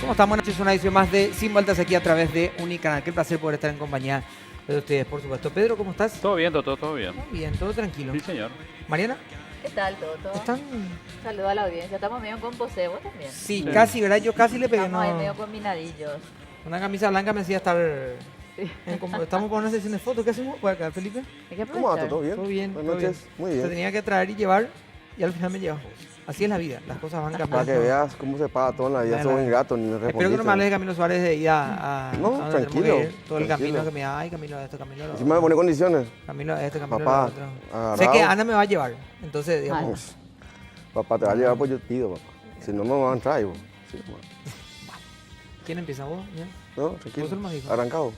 ¿Cómo estamos? Es una edición más de Sin Vueltas aquí a través de Unicanal. Qué placer poder estar en compañía de ustedes, por supuesto. Pedro, ¿cómo estás? Todo bien, todo bien. Muy bien, todo tranquilo. Sí, señor. Mariana, ¿Qué tal, Toto? ¿están? Saludo a la audiencia. Estamos medio con posee, vos también. Sí, Sí. casi, ¿verdad? Yo casi le pegué Estamos ahí medio no, combinadillos. una camisa blanca me hacía estar... Sí. Estamos por una sesión de fotos. ¿Qué hacemos por acá, Felipe? Hay que ¿Cómo va? aprovechar. ¿Todo bien? Todo bien, Buenas todo bien. noches. Muy Te bien. tenía que traer y llevar y al final me llevas vos. Así es la vida, las cosas van cambiando. Para que veas cómo se paga todo en la vida, Bueno, sos ingrato, ni me respondiste. Espero que no me hables de Camilo Suárez de ida a No, donde tenemos tranquilo, que ir. Todo el tranquilo. camino que me da, ay, Camilo esto, Camilo lo Encima me pone condiciones. Camilo esto, Camilo Papá, lo otro. agarrado. Sé que Ana me va a llevar, entonces, digamos, Pues, papá, te va a llevar pues yo pido, papá. Si no, no me van a entrar, vos. Sí, mamá. ¿quién empieza vos? ¿Bien? No, Vos tranquilo. sos el más hijo. Arrancado.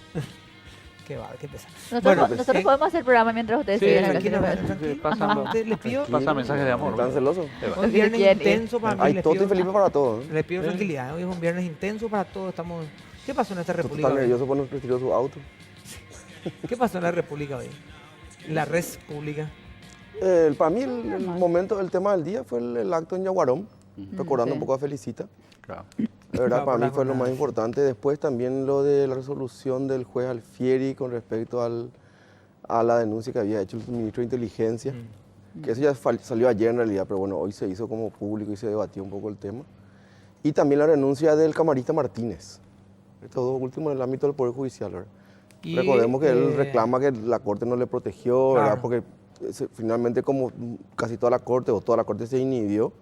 Qué va, qué pesa. Nosotros podemos hacer programa mientras ustedes Sí, siguen acá. Tranquilo, si no- tranquilo. pasando. Ustedes les pido Pasa mensajes de amor. ¿Están celosos? un viernes ¿Quién? intenso para mí. Hay Les Toto y pido, Felipe para todos. les pido tranquilidad. Hoy es un viernes intenso para todos. Estamos... ¿Qué pasó en esta Toto república está hoy? nervioso porque nos retiró su auto. ¿Qué pasó en la república hoy? La res pública. Para mí el momento, el tema del día fue el acto en Yaguarón, recordando un poco a Felicita. Claro. La verdad, Claro, para por la mí fue lo más jornada. importante. Después también lo de la resolución del juez Alfieri con respecto a la denuncia que había hecho el ministro de Inteligencia. Que eso ya salió ayer en realidad, pero bueno, hoy se hizo como público y se debatió un poco el tema. Y también la renuncia del camarista Martínez. Estos dos últimos en el ámbito del Poder Judicial, ¿verdad? Y, Recordemos que él reclama que la Corte no le protegió, ¿verdad? Claro. Porque finalmente como casi toda la Corte o toda la Corte se inhibió.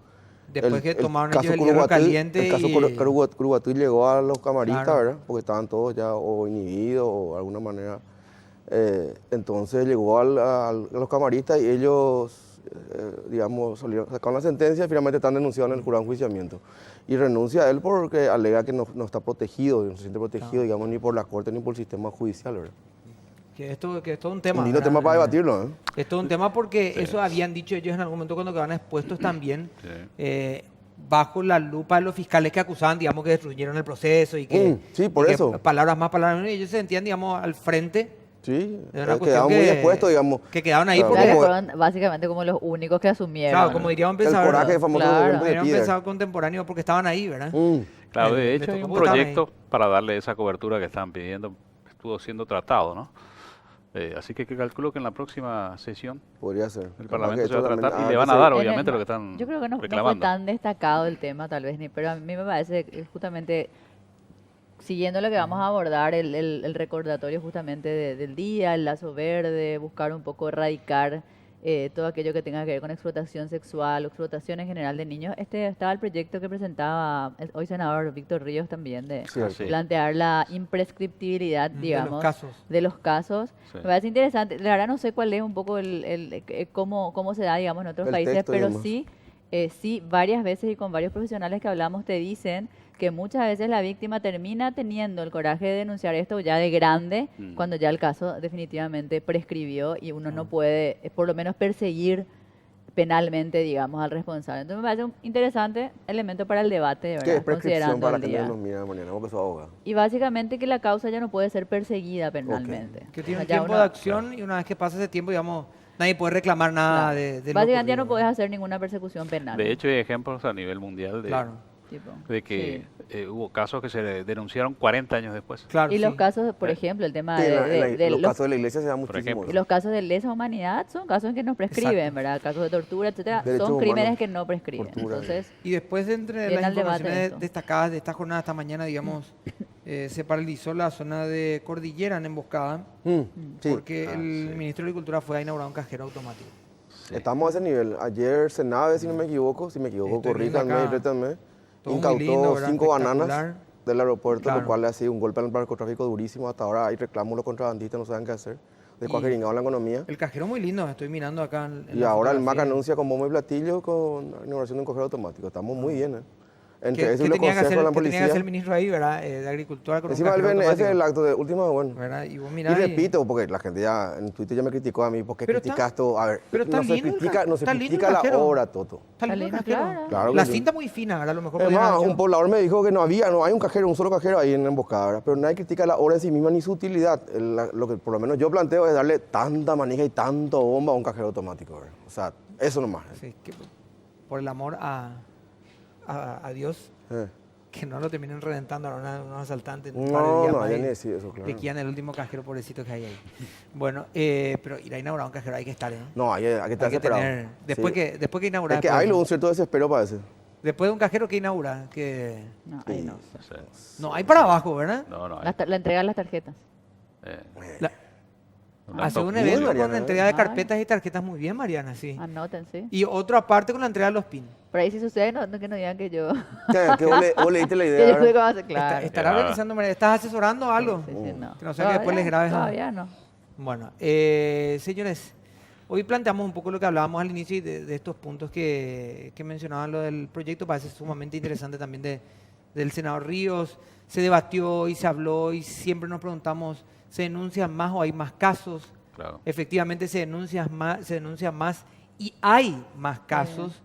Después que tomaron ellos el hierro Curuguatí, caliente el caso y... Curuguatí llegó a los camaristas, Claro. ¿verdad? Porque estaban todos ya o inhibidos o de alguna manera. Entonces llegó a los camaristas y ellos, digamos, sacaron la sentencia y finalmente están denunciados en el jurado de enjuiciamiento. Y renuncia a él porque alega que no está protegido, no se siente protegido, digamos, ni por la Corte ni por el sistema judicial, ¿verdad? Que es todo un tema. Un lindo ¿verdad? tema para debatirlo, ¿eh? Es todo un tema porque eso habían dicho ellos en algún momento cuando quedaban expuestos también bajo la lupa de los fiscales que acusaban, digamos, que destruyeron el proceso y que, sí, por y que eso. palabras más, palabras menos, y ellos se sentían, digamos, al frente. Sí, de una cuestión quedaban muy expuestos, digamos. que quedaban ahí Claro, porque, Claro, como- fueron básicamente como los únicos que asumieron. claro, como diría un El pensador, coraje famoso Claro. gobierno de diría un Pieder. pensador contemporáneo porque estaban ahí, ¿verdad? Claro, Le de hecho tocó hay un porque estaban ahí. proyecto para darle esa cobertura que estaban pidiendo. Estuvo siendo tratado, ¿no? Así que calculo que en la próxima sesión Podría ser. el Capaz Parlamento que se va a esto tratar también- y le que van a se- dar, En el- obviamente, lo que están Yo creo que no fue reclamando. tan destacado el tema, tal vez ni, pero a mí me parece que justamente siguiendo lo que vamos a abordar, el recordatorio justamente del día, el lazo verde, buscar un poco erradicar todo aquello que tenga que ver con explotación sexual o explotación en general de niños. Estaba el proyecto que presentaba el hoy senador Víctor Ríos también de Cierto. Sí. plantear la imprescriptibilidad, digamos, casos. de los casos. Sí. Me parece interesante. La verdad no sé cuál es un poco cómo se da, digamos, en otros El países, texto, pero digamos. sí, varias veces y con varios profesionales que hablamos te dicen que muchas veces la víctima termina teniendo el coraje de denunciar esto ya de grande, cuando ya el caso definitivamente prescribió y uno no puede, por lo menos, perseguir penalmente, digamos, al responsable. Entonces me parece un interesante elemento para el debate, ¿Qué es ¿verdad? prescripción Considerando para el la gente que día. nos mira mañana? Vos que sos abogado. Y básicamente que la causa ya no puede ser perseguida penalmente. Que O tiene sea, un ya tiempo uno- de acción y una vez que pasa ese tiempo, digamos, nadie puede reclamar nada Claro. de lo Básicamente ya no ocurrido, puedes ¿verdad? hacer ninguna persecución penal. De hecho, hay ejemplos a nivel mundial Claro, tipo, de que sí. hubo casos que se denunciaron 40 años después. claro. Y los sí. casos, por ejemplo, el tema Sí, de los los, casos de la iglesia se dan Por muchísimo. ejemplo. y los casos de lesa humanidad son casos en que no prescriben, Exacto. ¿verdad? Casos de tortura, etcétera, Derechos son crímenes humanos, que no prescriben. tortura, Entonces, Y después de entre Viene las al debate informaciones esto. destacadas de esta jornada, esta mañana, digamos, se paralizó la zona de Cordillera en Emboscada Sí, porque el ministro de Agricultura fue a inaugurar un cajero automático. estamos a ese nivel. Ayer Senave, si no me equivoco, Estoy viendo corríjanme acá. y rétanme, Todo muy incautó lindo, ¿verdad? 5 bananas Espectacular. del aeropuerto, Claro. lo cual le ha sido un golpe al narcotráfico durísimo. Hasta ahora hay reclamos, los contrabandistas no saben qué hacer. De Y- cuajeringado en la economía. El cajero muy lindo, estoy mirando acá. En Y la ahora el MAC fotografía. anuncia con bombo y platillo con la inauguración de un cajero automático. Estamos muy bien, ¿eh? Entre ¿Qué eso y los tenía que consejos hacer, de la qué tenía que hacer el policía. ministro ahí, ¿verdad? De Agricultura con un Encima del cajero BNF, automático, el acto de última, bueno. ¿verdad? Y vos Y mirá repito, porque la gente ya en Twitter ya me criticó a mí, ¿por qué Pero está- criticas todo? A ver, pero está no se lindo el critica, no se está lindo critica el la cajero. obra, Toto. Está lindo el Está lindo, cajero. claro. Claro que La sí. cinta muy fina, ¿verdad? A lo mejor Es podían más, haber un hecho- poblador me dijo que no hay un cajero, un solo cajero ahí en la emboscada, ¿verdad? Pero nadie critica la obra en sí misma ni su utilidad. Lo que por lo menos yo planteo es darle tanta manija y tanto bomba a un cajero automático, ¿verdad? O sea, eso nomás. Sí, que por el amor a Dios, que no lo terminen reventando a unos asaltantes. No, ya ni decir eso, claro. Le quedan el último cajero pobrecito que hay ahí. Bueno, pero ir a inaugurar un cajero hay que estar, ¿eh? No, hay que estar desesperado. Después que inaugurar. Es que hay un cierto desespero parece. Después de un cajero que inaugura, que... No, ahí no. No sé. No, hay para abajo, ¿verdad? No, no. La entrega de las tarjetas. Hace un Muy evento con Mariana, la entrega de carpetas y tarjetas muy bien, Mariana, sí. Anoten, sí. Y otro aparte con la entrega de los pins. Por ahí si sucede, que no digan que yo... Que vos leíste la que yo idea. soy ¿verdad? como hace, claro. ¿Estará organizando, Mariana? ¿Estás asesorando algo? Sí, sí, no. Que no sea que después les grabes. Todavía no. Bueno, señores, hoy planteamos un poco lo que hablábamos al inicio y de estos puntos que mencionaban lo del proyecto. Parece sumamente interesante también del senador Ríos. Se debatió y se habló y siempre nos preguntamos, ¿se denuncian más o hay más casos? Claro. Efectivamente se denuncia más y hay más casos.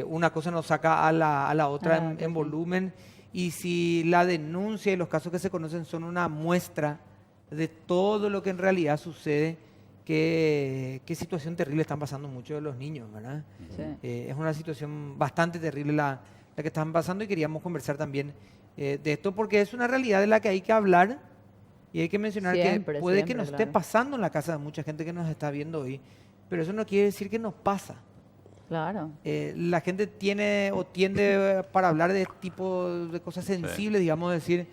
Una cosa nos saca a la otra en volumen. Y si la denuncia y los casos que se conocen son una muestra de todo lo que en realidad sucede, qué situación terrible están pasando muchos de los niños, ¿verdad? Sí. Es una situación bastante terrible la que están pasando y queríamos conversar también de esto porque es una realidad de la que hay que hablar y hay que mencionar Siempre, que puede que siempre, nos esté claro. pasando en la casa de mucha gente que nos está viendo hoy, pero eso no quiere decir que nos pasa. Claro. La gente tiene o tiende para hablar de este tipo de cosas sensibles, digamos, decir,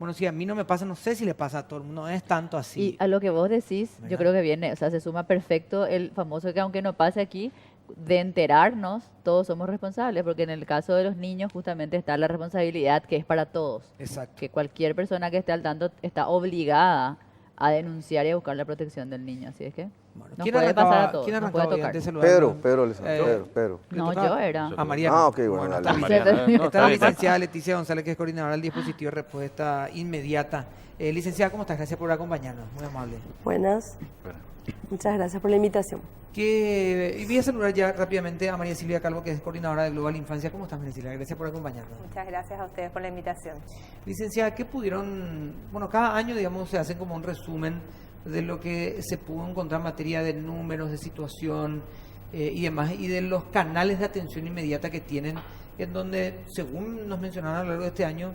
bueno, si a mí no me pasa, no sé si le pasa a todo el mundo, no es tanto así. Y a lo que vos decís, ¿Verdad? yo creo que viene, o sea, se suma perfecto el famoso que aunque no pase aquí, de enterarnos, todos somos responsables, porque en el caso de los niños justamente está la responsabilidad que es para todos. Exacto. Que cualquier persona que esté al tanto está obligada a denunciar y a buscar la protección del niño, así es que Bueno, nos puede pasar a todos, ¿quién nos puede arrancaba hoy tocar. antes de saludar? Pedro. ¿Le No, tocaba? yo era. A Mariana. Ah, ok, bueno, está dale. bien. Mariana, no, Está está la bien. licenciada Leticia González, que es coordinadora del dispositivo de respuesta inmediata. Licenciada, ¿cómo estás? Gracias por acompañarnos, muy amable. Buenas, Bueno, muchas gracias por la invitación. Y voy a saludar ya rápidamente a María Silvia Calvo, que es coordinadora de Global Infancia. ¿Cómo estás, María Silvia? Gracias por acompañarnos. Muchas gracias a ustedes por la invitación. Licenciada, ¿qué pudieron, bueno, cada año, digamos, se hace como un resumen de lo que se pudo encontrar en materia de números, de situación y demás, y de los canales de atención inmediata que tienen, en donde, según nos mencionaron a lo largo de este año,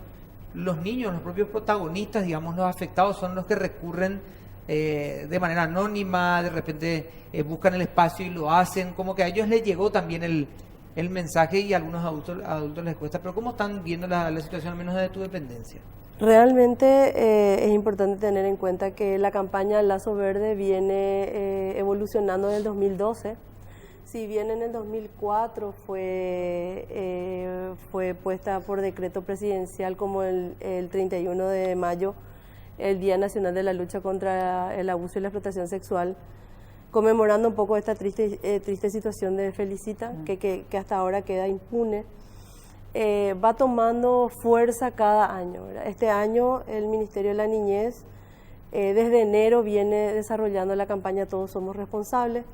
los niños, los propios protagonistas, digamos, los afectados, son los que recurren de manera anónima, de repente buscan el espacio y lo hacen, como que a ellos les llegó también el mensaje y a algunos adultos les cuesta. Pero ¿cómo están viendo la situación, al menos de tu dependencia? Realmente es importante tener en cuenta que la campaña Lazo Verde viene evolucionando desde el 2012. Si bien en el 2004 fue puesta por decreto presidencial como el 31 de mayo, el Día Nacional de la Lucha contra el Abuso y la Explotación Sexual, conmemorando un poco esta triste situación de Felicita, que hasta ahora queda impune, va tomando fuerza cada año, ¿verdad? Este año el Ministerio de la Niñez desde enero viene desarrollando la campaña Todos Somos Responsables,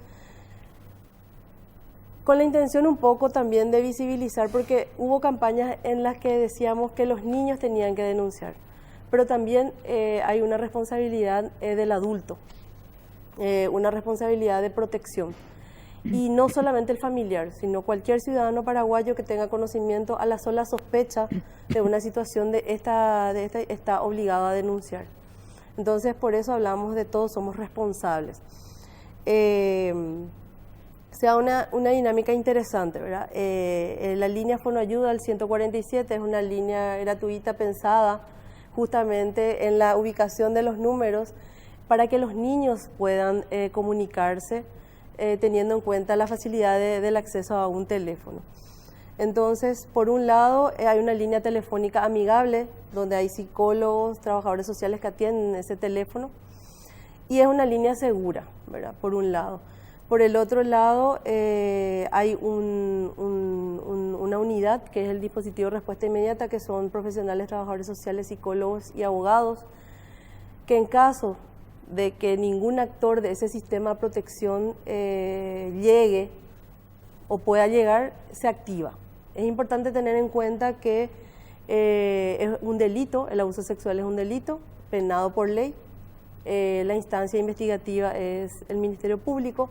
con la intención un poco también de visibilizar, porque hubo campañas en las que decíamos que los niños tenían que denunciar, pero también hay una responsabilidad del adulto, una responsabilidad de protección. Y no solamente el familiar, sino cualquier ciudadano paraguayo que tenga conocimiento a la sola sospecha de una situación de esta está obligado a denunciar. Entonces, por eso hablamos de todos somos responsables. Se da una dinámica interesante, ¿verdad? La línea Fonoayuda al 147 es una línea gratuita pensada justamente en la ubicación de los números para que los niños puedan comunicarse teniendo en cuenta la facilidad del acceso a un teléfono. Entonces, por un lado, hay una línea telefónica amigable, donde hay psicólogos, trabajadores sociales que atienden ese teléfono, y es una línea segura, ¿verdad? Por un lado. Por el otro lado, hay una unidad, que es el dispositivo de respuesta inmediata, que son profesionales, trabajadores sociales, psicólogos y abogados, que en caso de que ningún actor de ese sistema de protección llegue o pueda llegar, se activa. Es importante tener en cuenta que es un delito, el abuso sexual es un delito penado por ley. La instancia investigativa es el Ministerio Público,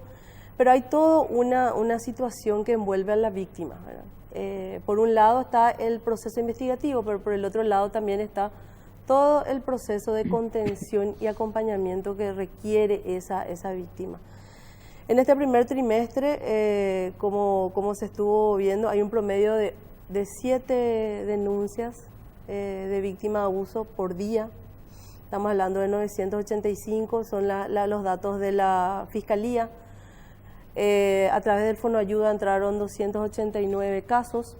Pero hay toda una situación que envuelve a la víctima, ¿verdad? Por un lado está el proceso investigativo, pero por el otro lado también está todo el proceso de contención y acompañamiento que requiere esa víctima. En este primer trimestre, como se estuvo viendo, hay un promedio de 7 denuncias de víctima de abuso por día. Estamos hablando de 985, son los datos de la Fiscalía. A través del Fonoayuda entraron 289 casos,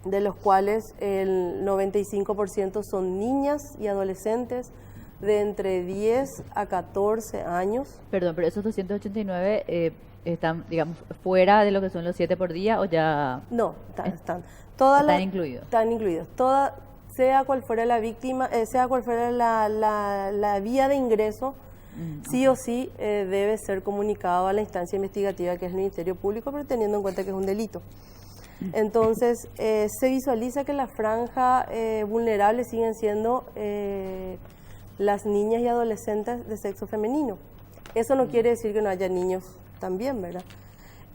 de los cuales el 95% son niñas y adolescentes de entre 10 a 14 años. Perdón, pero esos 289 están, digamos, fuera de lo que son los 7 por día o ya... No, están. Están incluidos. Están incluidos. Sea cual fuera la víctima, sea cual fuera la vía de ingreso, sí o sí debe ser comunicado a la instancia investigativa que es el Ministerio Público, pero teniendo en cuenta que es un delito. Entonces, se visualiza que la franja vulnerable siguen siendo las niñas y adolescentes de sexo femenino. Eso no quiere decir que no haya niños también, ¿verdad?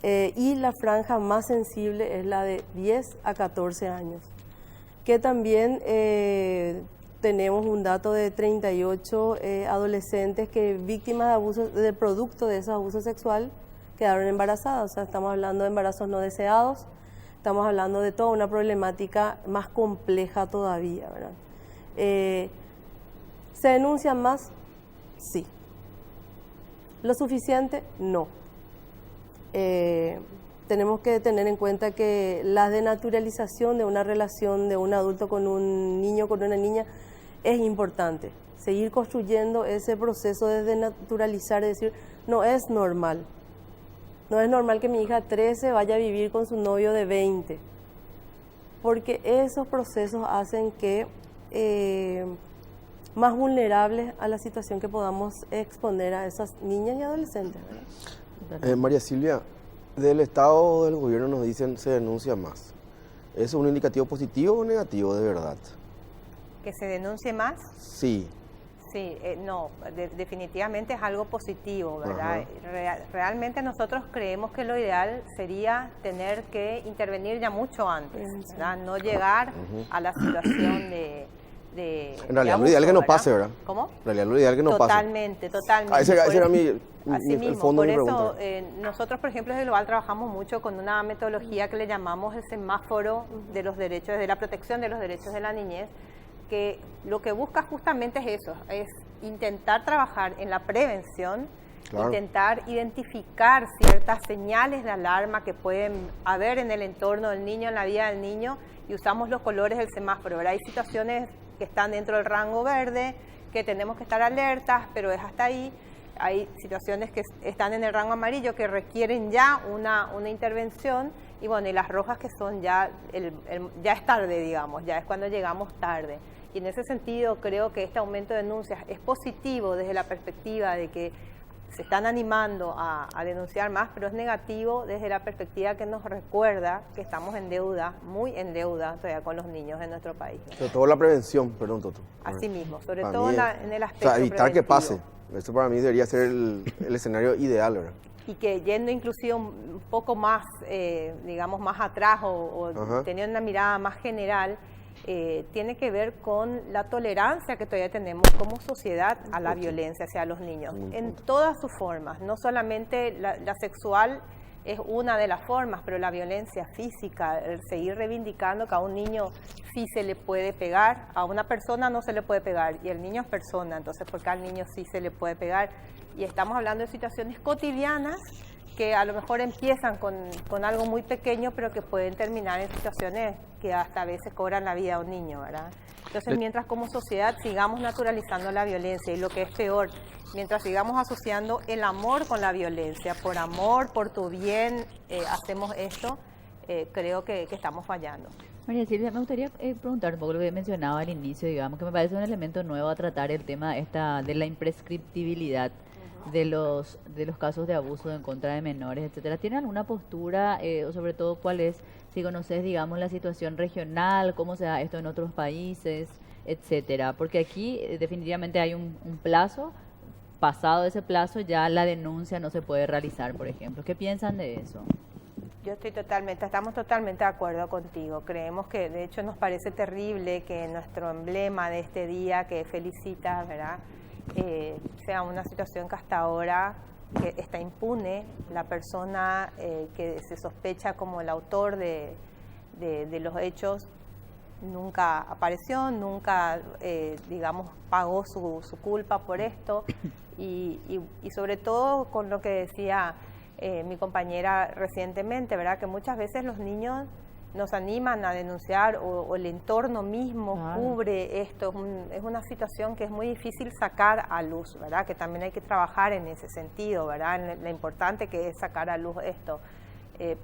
Y la franja más sensible es la de 10 a 14 años, que también tenemos un dato de 38 adolescentes que víctimas de abuso, de producto de ese abuso sexual, quedaron embarazadas. O sea, estamos hablando de embarazos no deseados, estamos hablando de toda una problemática más compleja todavía, ¿verdad? ¿Se denuncian más? Sí. ¿Lo suficiente? No. Tenemos que tener en cuenta que la denaturalización de una relación de un adulto con un niño, con una niña, es importante. Seguir construyendo ese proceso de denaturalizar, es decir, no es normal. No es normal que mi hija 13 vaya a vivir con su novio de 20, porque esos procesos hacen que más vulnerables a la situación que podamos exponer a esas niñas y adolescentes, ¿verdad? María Silvia, del Estado o del gobierno nos dicen se denuncia más. ¿Eso es un indicativo positivo o negativo de verdad? ¿Que se denuncie más? Sí. Sí, no, definitivamente es algo positivo, ¿verdad? Realmente nosotros creemos que lo ideal sería tener que intervenir ya mucho antes, ¿verdad? No llegar a la situación de en realidad abuso, lo ideal es que no ¿verdad? pase, ¿verdad? ¿Cómo? En realidad lo ideal es que no Totalmente. pase. Ese era el mismo, fondo por de mi eso pregunta. nosotros, por ejemplo, desde Global trabajamos mucho con una metodología que le llamamos el semáforo de los derechos, de la protección de los derechos de la niñez, que lo que busca justamente es eso, es intentar trabajar en la prevención, Claro. intentar identificar ciertas señales de alarma que pueden haber en el entorno del niño, en la vida del niño, y usamos los colores del semáforo, ¿verdad? Hay situaciones que están dentro del rango verde, que tenemos que estar alertas, pero es hasta ahí. Hay situaciones que están en el rango amarillo que requieren ya una intervención, y bueno, y las rojas que son ya, ya es tarde, digamos, ya es cuando llegamos tarde. Y en ese sentido creo que este aumento de denuncias es positivo desde la perspectiva de que se están animando a denunciar más, pero es negativo desde la perspectiva que nos recuerda que estamos en deuda, muy en deuda todavía con los niños de nuestro país. Sobre todo la prevención, perdón, Toto. Así mismo, sobre Para todo mí en el aspecto O sea, evitar que preventivo. pase. Eso para mí debería ser el escenario ideal, ¿verdad? Y que yendo inclusive un poco más, digamos, más atrás o teniendo una mirada más general, tiene que ver con la tolerancia que todavía tenemos como sociedad a la violencia hacia los niños, en todas sus formas, no solamente la sexual es una de las formas, pero la violencia física, el seguir reivindicando que a un niño sí se le puede pegar, a una persona no se le puede pegar, y el niño es persona, entonces porque al niño sí se le puede pegar, y estamos hablando de situaciones cotidianas que a lo mejor empiezan con algo muy pequeño, pero que pueden terminar en situaciones que hasta a veces cobran la vida a un niño, ¿verdad? Entonces, mientras como sociedad sigamos naturalizando la violencia, y lo que es peor, mientras sigamos asociando el amor con la violencia, por amor, por tu bien, hacemos esto, creo que estamos fallando. María Silvia, me gustaría preguntar un poco lo que mencionaba al inicio, digamos, que me parece un elemento nuevo a tratar el tema de la imprescriptibilidad de los casos de abuso en contra de menores, etcétera. ¿Tiene alguna postura o sobre todo cuál es, si conoces, digamos, la situación regional, cómo se da esto en otros países, etcétera? Porque aquí definitivamente hay un plazo pasado ese plazo ya la denuncia no se puede realizar, por ejemplo. ¿Qué piensan de eso? Estamos totalmente de acuerdo contigo. Creemos que, de hecho, nos parece terrible que nuestro emblema de este día, que felicita, ¿verdad?, sea una situación que hasta ahora que está impune. La persona que se sospecha como el autor de los hechos nunca apareció, nunca, digamos, pagó su culpa por esto y sobre todo con lo que decía mi compañera recientemente, ¿verdad?, que muchas veces los niños nos animan a denunciar o el entorno mismo cubre esto. Es una situación que es muy difícil sacar a luz, ¿verdad?, que también hay que trabajar en ese sentido, ¿verdad?, en lo importante que es sacar a luz esto.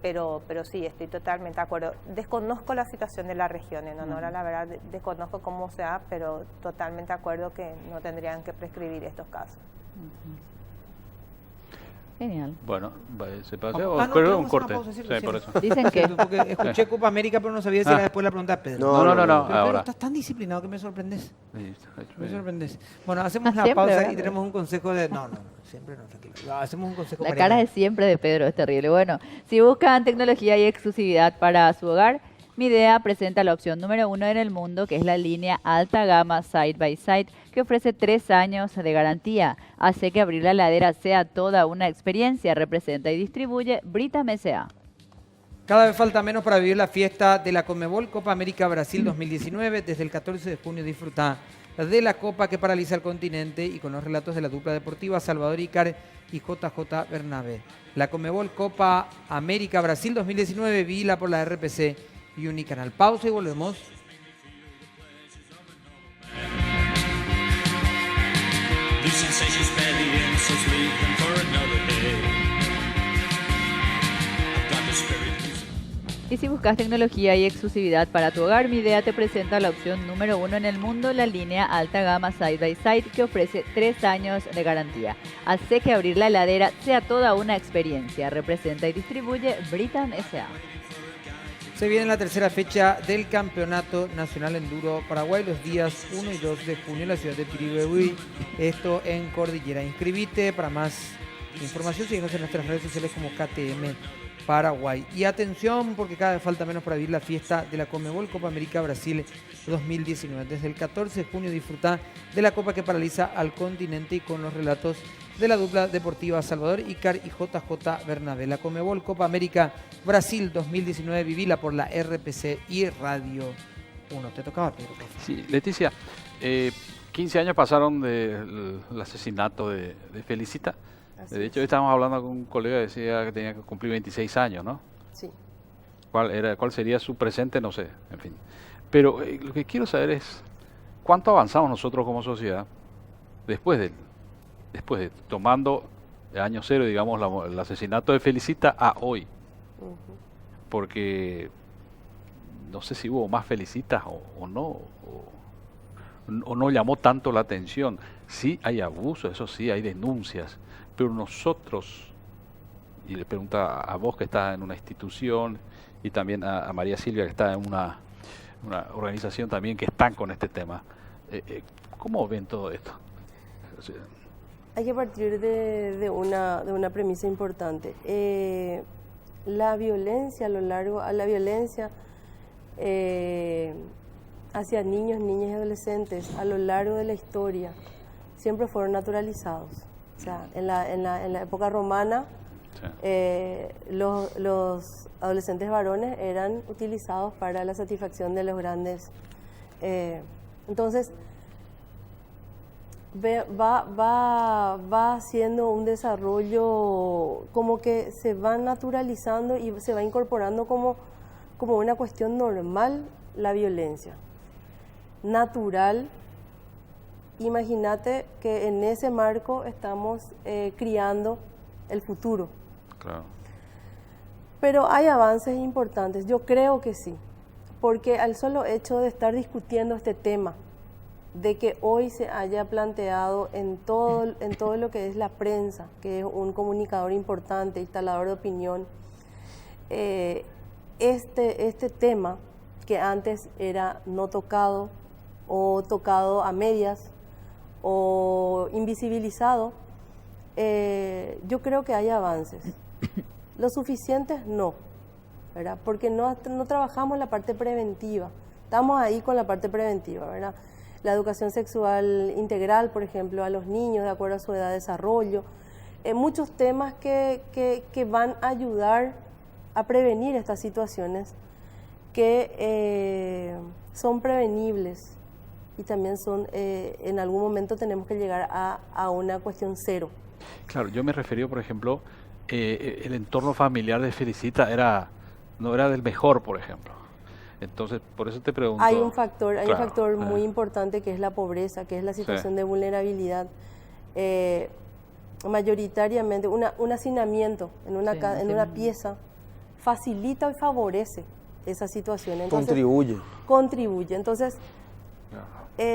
Pero sí, estoy totalmente de acuerdo. Desconozco la situación de la región, en honor a la verdad, desconozco cómo se da, pero totalmente de acuerdo que no tendrían que prescribir estos casos. Genial. Bueno, ¿se pasa Vamos- o no, espero tenemos un corte? una pausa, sí, Sí, recién. por eso. Dicen que Porque escuché Copa América, pero no sabía si era después la pregunta de Pedro. No, Pero Pedro, ahora. estás tan disciplinado que me sorprendes. Sí, Me sorprendes. Bueno, hacemos la Siempre, pausa ¿verdad? y tenemos un consejo de... No, siempre no, tranquilo. Hacemos un consejo la pareja. cara de siempre de Pedro es terrible. Bueno, si buscan tecnología y exclusividad para su hogar, Midea presenta la opción número 1 en el mundo, que es la línea alta gama Side by Side, que ofrece 3 años de garantía. Hace que abrir la heladera sea toda una experiencia. Representa y distribuye Britam S.A. Cada vez falta menos para vivir la fiesta de la Conmebol Copa América Brasil 2019. Desde el 14 de junio disfruta de la Copa que paraliza el continente y con los relatos de la dupla deportiva Salvador Icar y JJ Bernabé. La Conmebol Copa América Brasil 2019, vila por la RPC y Unicanal. Pausa y volvemos. These sensations spare the end, so sleep them for another day. I've got the spirit. Y si buscas tecnología y exclusividad para tu hogar, Midea te presenta la opción número 1 en el mundo, la línea alta gama Side by Side, que ofrece 3 años de garantía. Hace que abrir la heladera sea toda una experiencia. Representa y distribuye Britam S.A. Se viene la tercera fecha del Campeonato Nacional Enduro Paraguay los días 1 y 2 de junio en la ciudad de Piribebuy, esto en Cordillera. Inscribite para más información, síguenos en nuestras redes sociales como KTM Paraguay. Y atención, porque cada vez falta menos para vivir la fiesta de la Conmebol Copa América Brasil 2019. Desde el 14 de junio disfruta de la Copa que paraliza al continente y con los relatos de la dupla deportiva Salvador Icar y JJ Bernabé. La Conmebol Copa América Brasil 2019, vivila por la RPC y Radio 1. Te tocaba, Pedro, por favor. Sí, Leticia, 15 años pasaron del asesinato de Felicita. Así De es. hecho, hoy estábamos hablando con un colega que decía que tenía que cumplir 26 años, ¿no? Sí. ¿Cuál sería su presente? No sé, en fin. Pero lo que quiero saber es cuánto avanzamos nosotros como sociedad después de tomando el año cero, digamos, el asesinato de Felicita a hoy. Ujú. Porque no sé si hubo más Felicitas o no, o no llamó tanto la atención. Sí hay abuso, eso sí, hay denuncias, pero nosotros, y le pregunta a vos que estás en una institución y también a María Silvia que está en una organización también que están con este tema, ¿cómo ven todo esto? O sea, Hay que partir de una premisa importante. La violencia hacia niños, niñas y adolescentes a lo largo de la historia siempre fueron naturalizados. O sea, en la época romana, sí. los adolescentes varones eran utilizados para la satisfacción de los grandes. Entonces, va haciendo un desarrollo como que se va naturalizando y se va incorporando como una cuestión normal la violencia. Natural. Imagínate que en ese marco estamos criando el futuro. Claro. Pero hay avances importantes, yo creo que sí, porque al solo hecho de estar discutiendo este tema, de que hoy se haya planteado en todo lo que es la prensa, que es un comunicador importante, instalador de opinión, este tema que antes era no tocado o tocado a medias o invisibilizado, yo creo que hay avances. Los suficientes no, ¿verdad? Porque no trabajamos la parte preventiva. Estamos ahí con la parte preventiva, ¿verdad? La educación sexual integral, por ejemplo, a los niños de acuerdo a su edad de desarrollo. Muchos temas que van a ayudar a prevenir estas situaciones que son prevenibles y también son, en algún momento tenemos que llegar a una cuestión cero. Claro, yo me refería, por ejemplo, el entorno familiar de Felicita no era del mejor, por ejemplo. Entonces, por eso te pregunto. Hay un factor Claro, muy importante que es la pobreza, que es la situación de vulnerabilidad. Mayoritariamente, un hacinamiento en una pieza facilita y favorece esa situación. Entonces, contribuye. Entonces,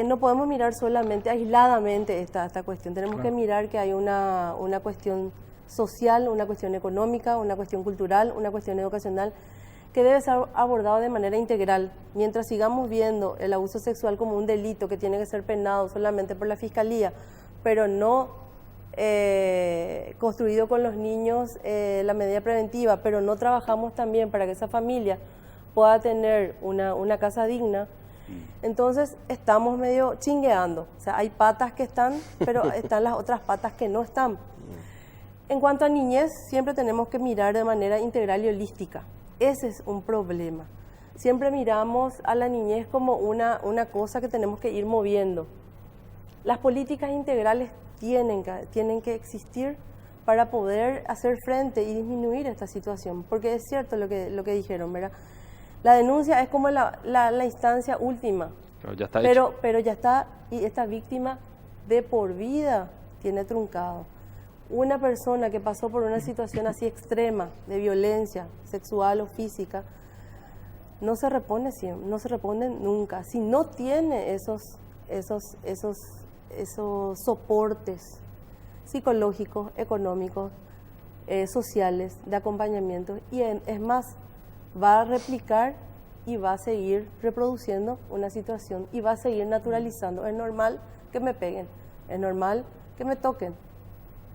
no podemos mirar solamente aisladamente esta cuestión. Tenemos que mirar que hay una cuestión social, una cuestión económica, una cuestión cultural, una cuestión educacional, que debe ser abordado de manera integral. Mientras sigamos viendo el abuso sexual como un delito que tiene que ser penado solamente por la Fiscalía, pero no construido con los niños la medida preventiva, pero no trabajamos también para que esa familia pueda tener una casa digna, entonces estamos medio chingueando. O sea, hay patas que están, pero están las otras patas que no están. En cuanto a niñez, siempre tenemos que mirar de manera integral y holística. Ese es un problema. Siempre miramos a la niñez como una cosa que tenemos que ir moviendo. Las políticas integrales tienen que existir para poder hacer frente y disminuir esta situación. Porque es cierto lo que dijeron, ¿verdad? La denuncia es como la instancia última. Pero ya está hecho. Pero ya está, y esta víctima de por vida tiene truncado. Una persona que pasó por una situación así extrema de violencia sexual o física no se repone nunca. Si no tiene esos soportes psicológicos, económicos, sociales, de acompañamiento, y es más, va a replicar y va a seguir reproduciendo una situación y va a seguir naturalizando. Es normal que me peguen, es normal que me toquen.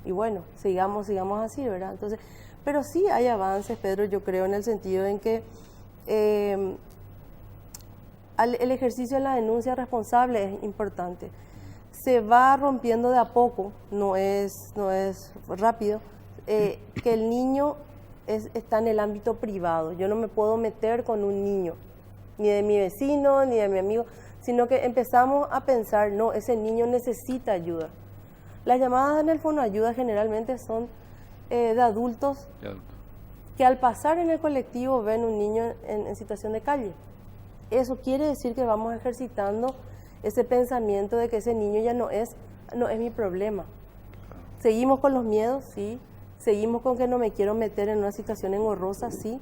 Y bueno, sigamos así, ¿verdad? Entonces, pero sí hay avances, Pedro, yo creo, en el sentido en que el ejercicio de la denuncia responsable es importante. Se va rompiendo de a poco, no es rápido, que el niño está en el ámbito privado. Yo no me puedo meter con un niño, ni de mi vecino, ni de mi amigo, sino que empezamos a pensar, no, ese niño necesita ayuda. Las llamadas en el Fonoayuda generalmente son de adultos que al pasar en el colectivo ven un niño en situación de calle. Eso quiere decir que vamos ejercitando ese pensamiento de que ese niño ya no es mi problema. Seguimos con los miedos, sí. Seguimos con que no me quiero meter en una situación engorrosa, sí.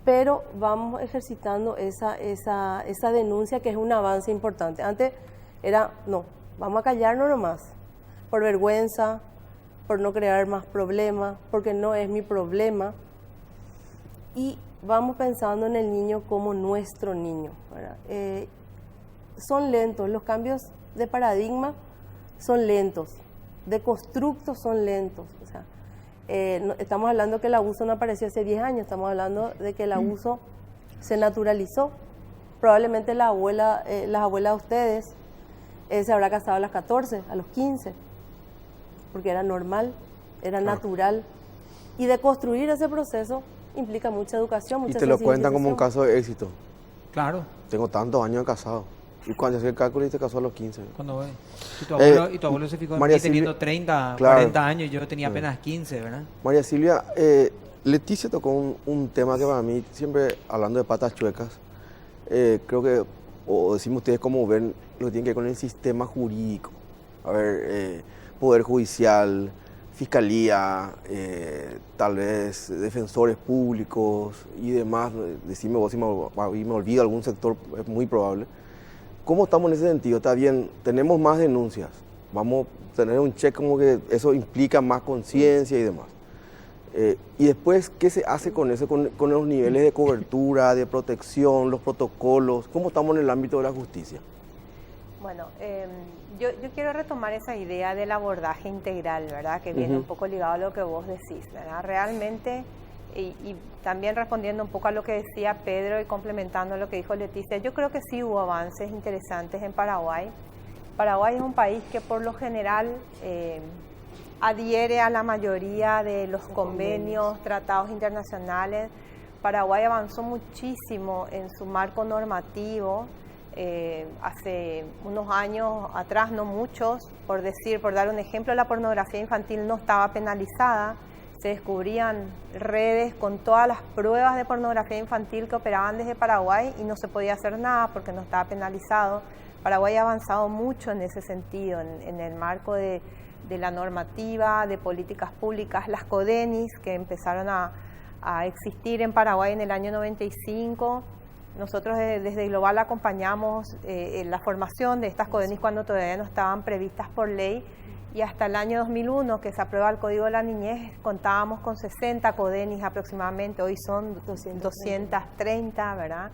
Pero vamos ejercitando esa denuncia, que es un avance importante. Antes era, no, vamos a callarnos nomás, por vergüenza, por no crear más problemas, porque no es mi problema. Y vamos pensando en el niño como nuestro niño, ¿verdad? Son lentos, los cambios de paradigma son lentos, de constructos son lentos. O sea, estamos hablando que el abuso no apareció hace 10 años, estamos hablando de que el abuso se naturalizó. Probablemente las abuelas de ustedes se habrá casado a las 14, a los 15, porque era normal, era natural. Y de construir ese proceso implica mucha educación, mucha sensibilización. Y te lo cuentan como un caso de éxito. Claro. Tengo tantos años de casado. Y cuando hacía el cálculo y se casó a los 15. Cuando ve. Y tu abuelo se fijó en María mí teniendo 30, claro, 40 años, yo tenía apenas 15, ¿verdad? María Silvia, Leticia tocó un tema que para mí, siempre hablando de patas chuecas, creo que, o decimos ustedes cómo ven lo que tiene que ver con el sistema jurídico. A ver, Poder Judicial, Fiscalía, tal vez defensores públicos y demás. Decime vos si me olvido algún sector, es muy probable. ¿Cómo estamos en ese sentido? Está bien, tenemos más denuncias, vamos a tener un check como que eso implica más conciencia y demás. Y después, ¿qué se hace con eso, con los niveles de cobertura, de protección, los protocolos? ¿Cómo estamos en el ámbito de la justicia? Bueno, yo quiero retomar esa idea del abordaje integral, ¿verdad? Que viene un poco ligado a lo que vos decís, ¿verdad? Realmente, y también respondiendo un poco a lo que decía Pedro y complementando lo que dijo Leticia, yo creo que sí hubo avances interesantes en Paraguay. Paraguay es un país que por lo general adhiere a la mayoría de los convenios, tratados internacionales. Paraguay avanzó muchísimo en su marco normativo. Hace unos años atrás, no muchos, por dar un ejemplo, la pornografía infantil no estaba penalizada. Se descubrían redes con todas las pruebas de pornografía infantil que operaban desde Paraguay y no se podía hacer nada porque no estaba penalizado. Paraguay ha avanzado mucho en ese sentido, en el marco de la normativa, de políticas públicas, las CODENIS que empezaron a existir en Paraguay en el año 95. Nosotros desde Global acompañamos la formación de estas CODENIS cuando todavía no estaban previstas por ley, y hasta el año 2001 que se aprueba el Código de la Niñez contábamos con 60 CODENIS aproximadamente, hoy son 230, ¿verdad?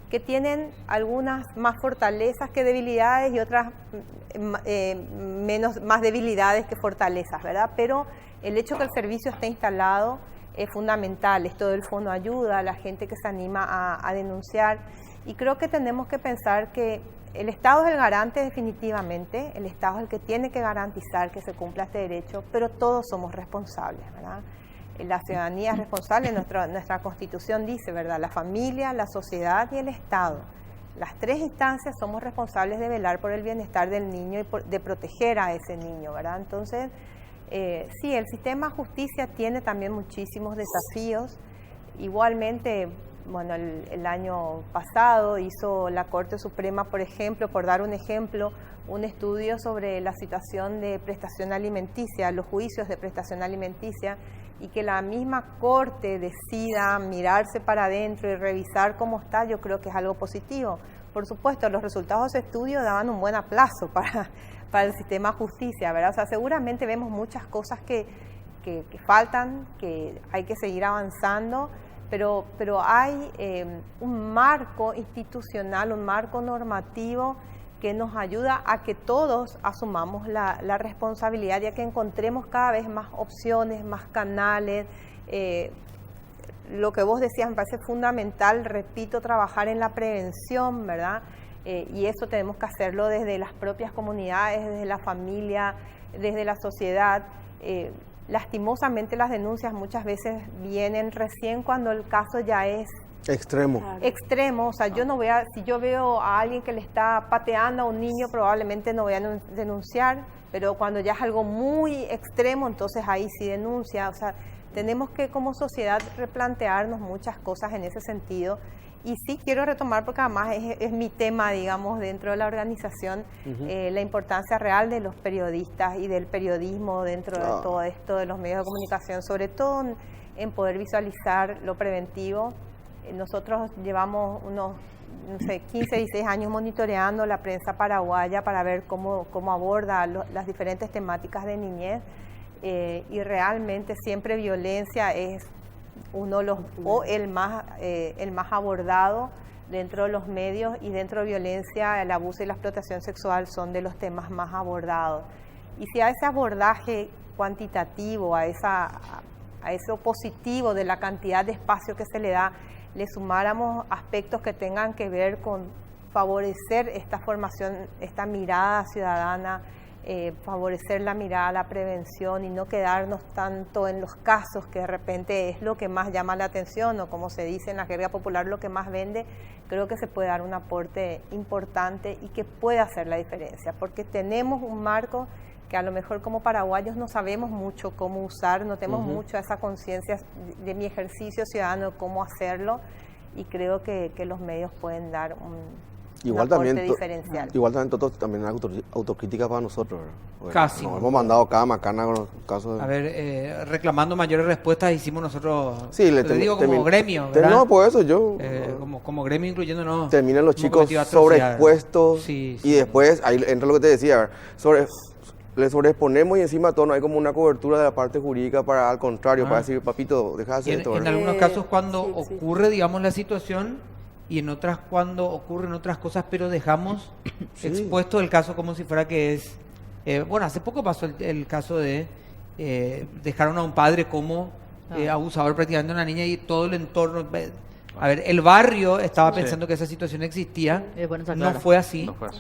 Que tienen algunas más fortalezas que debilidades y otras más debilidades que fortalezas, ¿verdad? Pero el hecho que el servicio esté instalado es fundamental. Esto del fondo ayuda a la gente que se anima a denunciar, y creo que tenemos que pensar que el Estado es el garante definitivamente, el Estado es el que tiene que garantizar que se cumpla este derecho, pero todos somos responsables, ¿verdad? La ciudadanía es responsable, nuestra Constitución dice, ¿verdad? La familia, la sociedad y el Estado. Las tres instancias somos responsables de velar por el bienestar del niño y de proteger a ese niño, ¿verdad? Entonces, sí, el sistema de justicia tiene también muchísimos desafíos. Igualmente, bueno, el año pasado hizo la Corte Suprema, por ejemplo, por dar un ejemplo, un estudio sobre la situación de prestación alimenticia, los juicios de prestación alimenticia, y que la misma Corte decida mirarse para adentro y revisar cómo está, yo creo que es algo positivo. Por supuesto, los resultados de ese estudio daban un buen aplazo para el sistema de justicia, ¿verdad? O sea, seguramente vemos muchas cosas que faltan, que hay que seguir avanzando, pero hay un marco institucional, un marco normativo que nos ayuda a que todos asumamos la responsabilidad y a que encontremos cada vez más opciones, más canales. Lo que vos decías me parece fundamental, repito, trabajar en la prevención, ¿verdad? Y eso tenemos que hacerlo desde las propias comunidades, desde la familia, desde la sociedad. Lastimosamente las denuncias muchas veces vienen recién cuando el caso ya es extremo. Extremo, o sea, yo no voy a, si yo veo a alguien que le está pateando a un niño, probablemente no voy a denunciar, pero cuando ya es algo muy extremo, entonces ahí sí denuncia. O sea, tenemos que como sociedad replantearnos muchas cosas en ese sentido. Y sí quiero retomar, porque además es mi tema, digamos, dentro de la organización, la importancia real de los periodistas y del periodismo dentro de todo esto, de los medios de comunicación, sobre todo en poder visualizar lo preventivo. Nosotros llevamos unos, 15, 16 años monitoreando la prensa paraguaya para ver cómo aborda las diferentes temáticas de niñez, y realmente siempre violencia es uno de los, o el más abordado dentro de los medios, y dentro de violencia, el abuso y la explotación sexual son de los temas más abordados. Y si a ese abordaje cuantitativo, a eso positivo de la cantidad de espacio que se le da, le sumáramos aspectos que tengan que ver con favorecer esta formación, esta mirada ciudadana, favorecer la mirada a la prevención y no quedarnos tanto en los casos que de repente es lo que más llama la atención, o como se dice en la jerga popular, lo que más vende. Creo que se puede dar un aporte importante y que puede hacer la diferencia, porque tenemos un marco que a lo mejor como paraguayos no sabemos mucho cómo usar, no tenemos mucho esa conciencia de mi ejercicio ciudadano, cómo hacerlo, y creo que los medios pueden dar un aporte diferencial. Igual también Toto, también hay autocrítica para nosotros, ¿verdad? Porque Casi. Nos hemos mandado cada macana con los casos de... A ver, reclamando mayores respuestas hicimos nosotros, Sí, te digo como gremio, ¿verdad? No, por eso yo... como gremio incluyéndonos. Terminan los como chicos colectivo atrocidad. sobreexpuestos, Sí, y después, ahí entra lo que te decía, le sobreexponemos y encima todo no hay como una cobertura de la parte jurídica para, al contrario, para decir, papito, deja de hacer esto. En ¿verdad? algunos casos cuando ocurre, digamos, la situación, y en otras cuando ocurren otras cosas, pero dejamos Sí. expuesto el caso como si fuera que es... bueno, hace poco pasó el caso de dejaron a un padre como abusador prácticamente de una niña y todo el entorno... A ver, el barrio estaba Sí. pensando que esa situación existía, Y después no se no aclara. fue así. No fue así.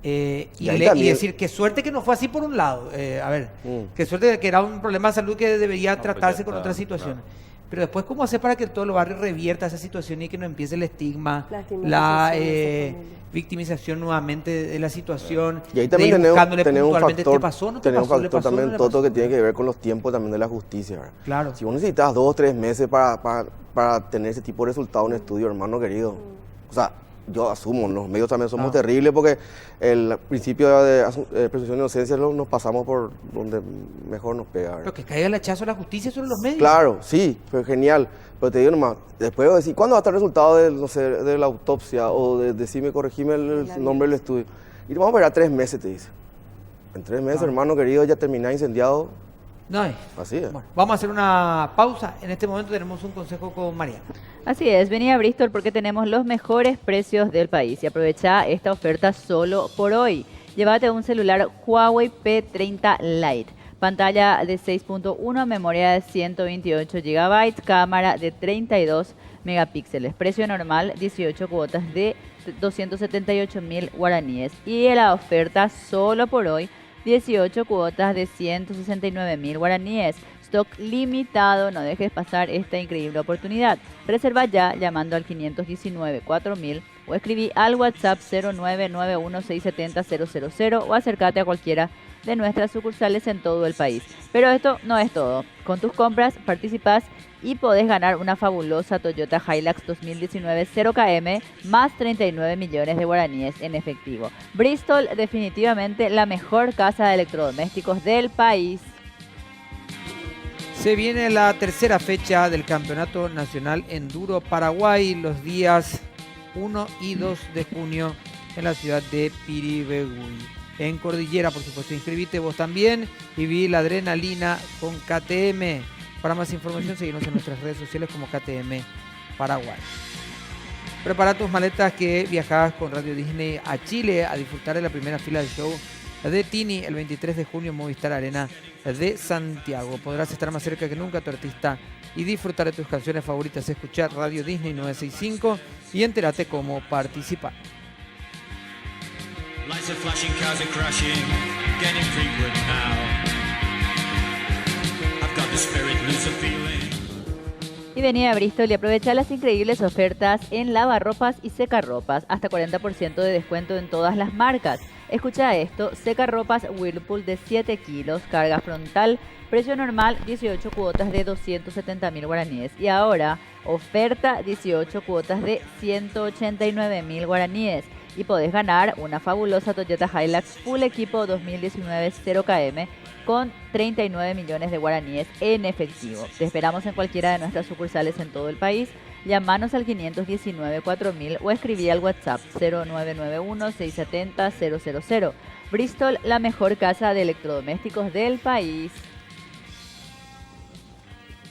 Y ahí también- decir, qué suerte que no fue así por un lado. A ver, Mm. qué suerte que era un problema de salud que debería No, pues tratarse ya con está, otra situación. claro. Pero después, ¿cómo hacer para que todo el barrio revierta esa situación y que no empiece el estigma, La la estigmatización de esa familia? victimización nuevamente de la situación? Y ahí de también ir tenemos, buscándole tenemos un puntualmente, factor, ¿te pasó? ¿No te tenemos un pasó? ¿Le factor pasó? ¿No también, le Toto, pasó? que tiene que ver con los tiempos también de la justicia, ¿verdad? Claro. Si vos necesitas 2 o 3 meses para tener ese tipo de resultado en estudio, hermano querido, o sea, yo asumo, los medios también somos terribles porque el principio de presunción de inocencia nos pasamos por donde mejor nos pega, ¿verdad? Pero que caiga el hachazo a la justicia sobre los medios. Claro, sí, fue genial. Pero te digo nomás, después de decir, ¿cuándo va a estar el resultado de, no sé, de la autopsia o de decirme, corregime el nombre del estudio? Y vamos a esperar 3 meses, te dice. En 3 meses, hermano querido, ya terminás incendiado. No, Así es. bueno, vamos a hacer una pausa. En este momento tenemos un consejo con Mariana. Así es, vení a Bristol porque tenemos los mejores precios del país y aprovecha esta oferta solo por hoy. Llévate un celular Huawei P30 Lite, pantalla de 6.1, memoria de 128 GB, cámara de 32 megapíxeles. Precio normal 18 cuotas de 278.000 guaraníes y la oferta solo por hoy 18 cuotas de 169.000 guaraníes. Stock limitado, no dejes pasar esta increíble oportunidad. Reserva ya llamando al 519-4000 o escribí al WhatsApp 0991670000 o acércate a cualquiera de nuestras sucursales en todo el país. Pero esto no es todo. Con tus compras participas y podés ganar una fabulosa Toyota Hilux 2019 0KM más 39 millones de guaraníes en efectivo. Bristol, definitivamente la mejor casa de electrodomésticos del país. Se viene la tercera fecha del Campeonato Nacional Enduro Paraguay los días 1 y 2 de junio en la ciudad de Piribebuy. En Cordillera, por supuesto, inscribite vos también y viví la adrenalina con KTM. Para más información, seguimos en nuestras redes sociales como KTM Paraguay. Prepara tus maletas que viajás con Radio Disney a Chile a disfrutar de la primera fila del show de Tini el 23 de junio en Movistar Arena de Santiago. Podrás estar más cerca que nunca a tu artista y disfrutar de tus canciones favoritas. Escuchar Radio Disney 965 y entérate cómo participar. Lights are flashing, cars are crashing, getting frequent now. I've got the spirit, lose the feeling. Y vení a Bristol y aprovecha las increíbles ofertas en lavarropas y secarropas. Hasta 40% de descuento en todas las marcas. Escucha esto, secarropas Whirlpool de 7 kilos, carga frontal, precio normal 18 cuotas de 270.000 guaraníes. Y ahora, oferta 18 cuotas de 189.000 guaraníes. Y podés ganar una fabulosa Toyota Hilux Full Equipo 2019 0KM con 39 millones de guaraníes en efectivo. Te esperamos en cualquiera de nuestras sucursales en todo el país. Llámanos al 519-4000 o escribí al WhatsApp 0991-670-000. Bristol, la mejor casa de electrodomésticos del país.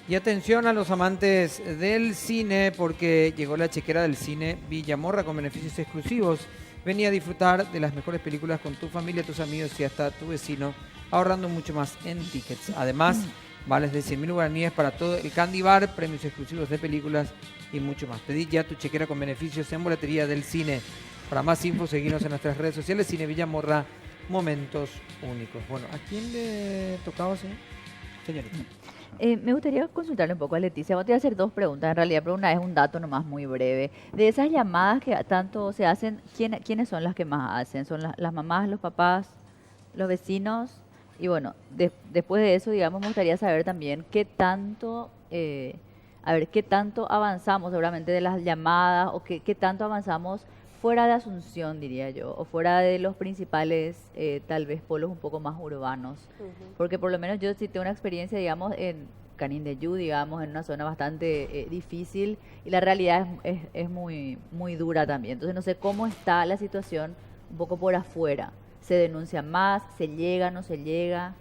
Y atención a los amantes del cine porque llegó la chequera del cine Villamorra con beneficios exclusivos. Vení a disfrutar de las mejores películas con tu familia, tus amigos y hasta tu vecino, ahorrando mucho más en tickets. Además, vales de 100.000 guaraníes para todo el Candy Bar, premios exclusivos de películas y mucho más. Pedí ya tu chequera con beneficios en boletería del cine. Para más info, seguinos en nuestras redes sociales, Cine Villamorra, momentos únicos. Bueno, ¿a quién le tocaba, señorita? Me gustaría consultarle un poco a Leticia. Voy a hacer 2 preguntas en realidad, pero una es un dato nomás muy breve. De esas llamadas que tanto se hacen, ¿quiénes son las que más hacen? ¿Son las mamás, los papás, los vecinos? Y bueno, después de eso, digamos, me gustaría saber también qué tanto, qué tanto avanzamos seguramente de las llamadas o qué tanto avanzamos fuera de Asunción, diría yo, o fuera de los principales, tal vez, polos un poco más urbanos. Porque por lo menos yo sí tengo una experiencia, digamos, en Canindeyú, digamos, en una zona bastante difícil y la realidad es muy, muy dura también. Entonces no sé cómo está la situación un poco por afuera. ¿Se denuncia más? ¿Se llega? ¿No se llega?